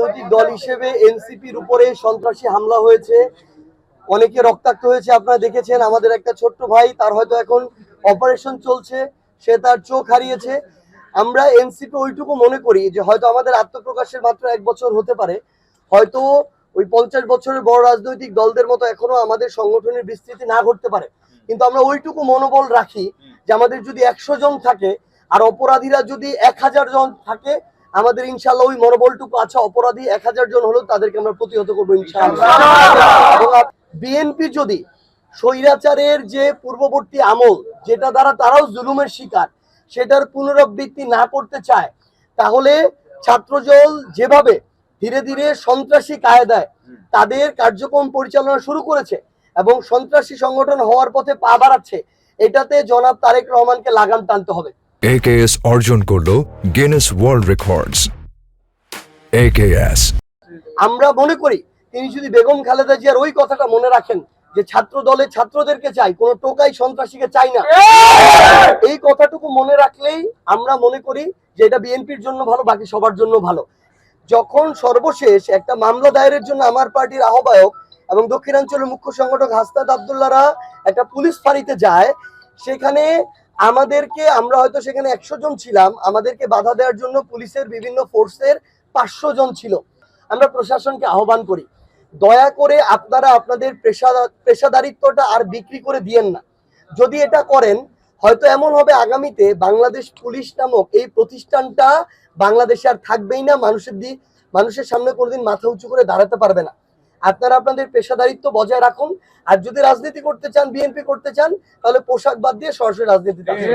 রাজনৈতিক দল হিসেবে এনসিপির উপরে সন্ত্রাসী হামলা হয়েছে, অনেকে রক্তাক্ত হয়েছে। আপনারা দেখেছেন আমাদের একটা ছোট্ট ভাই, তার হয়তো এখন অপারেশন চলছে, সে তার চোখ হারিয়েছে। আমরা এনসিপি ওইটুকু মনে করি যে হয়তো আমাদের আত্মপ্রকাশের মাত্র 1 বছর হতে পারে, হয়তো ওই 50 বছরের বড় রাজনৈতিক দলদের মতো এখনো আমাদের সংগঠনের বিস্তৃতি না ঘটতে পারে, কিন্তু আমরা ওইটুকু মনোবল রাখি যে আমাদের যদি 100 জন থাকে আর অপরাধীরা যদি 1000 জন থাকে, আমাদের ইনশাআল্লাহ ওই মনোবলটুকু আছে। অপরাধী 1000 জন হলেও তাদেরকে আমরা প্রতিহত করবো ইনশাআল্লাহ। এবং বিএনপি যদি স্বৈরাচারের যে পূর্ববর্তী আমল, যেটা দ্বারা তারাও জুলুমের শিকার, সেটার পুনরাবৃত্তি না করতে চায়, তাহলে ছাত্রদল যেভাবে ধীরে ধীরে সন্ত্রাসী কায়দায় তাদের কার্যক্রম পরিচালনা শুরু করেছে এবং সন্ত্রাসী সংগঠন হওয়ার পথে পা বাড়াচ্ছে, এটাতে জনাব তারেক রহমানকে লাগাম টানতে হবে। AKS অর্জন করলো গিনেস ওয়ার্ল্ড রেকর্ডস। AKS আমরা মনে করি তিনি যদি বেগম খালেদা জিয়ার ওই কথাটা মনে রাখেন যে ছাত্র দলে ছাত্রদেরকে চাই, কোনো টোকাই সন্ত্রাসীকে চাই না, এই কথাটুকু মনে রাখলেই আমরা মনে করি যে এটা বিএনপির জন্য ভালো, বাকি সবার জন্য ভালো। যখন সর্বশেষ একটা মামলা দায়েরের জন্য আমার পার্টির আহ্বায়ক এবং দক্ষিণাঞ্চলের মুখ্য সংগঠক হাসনাত আব্দুল্লাহরা একটা পুলিশ ফাঁড়িতে যায়, সেখানে আমাদেরকে, আমরা হয়তো সেখানে 100 জন ছিলাম, আমাদেরকে বাধা দেওয়ার জন্য পুলিশের বিভিন্ন ফোর্সের 500 জন ছিল। আমরা প্রশাসনকে আহ্বান করি, দয়া করে আপনারা আপনাদের পেশাদারিত্বটা আর বিক্রি করে দিয়েন না। যদি এটা করেন, হয়তো এমন হবে আগামীতে বাংলাদেশ পুলিশ নামক এই প্রতিষ্ঠানটা বাংলাদেশে আর থাকবেই না, মানুষের সামনে কোনোদিন মাথা উঁচু করে দাঁড়াতে পারবে না। আপনারা আপনাদের পেশাদারিত্ব বজায় রাখুন, আর যদি রাজনীতি করতে চান, বিএনপি করতে চান, তাহলে পোশাক বাদ দিয়ে সরাসরি রাজনীতিতে আসুন।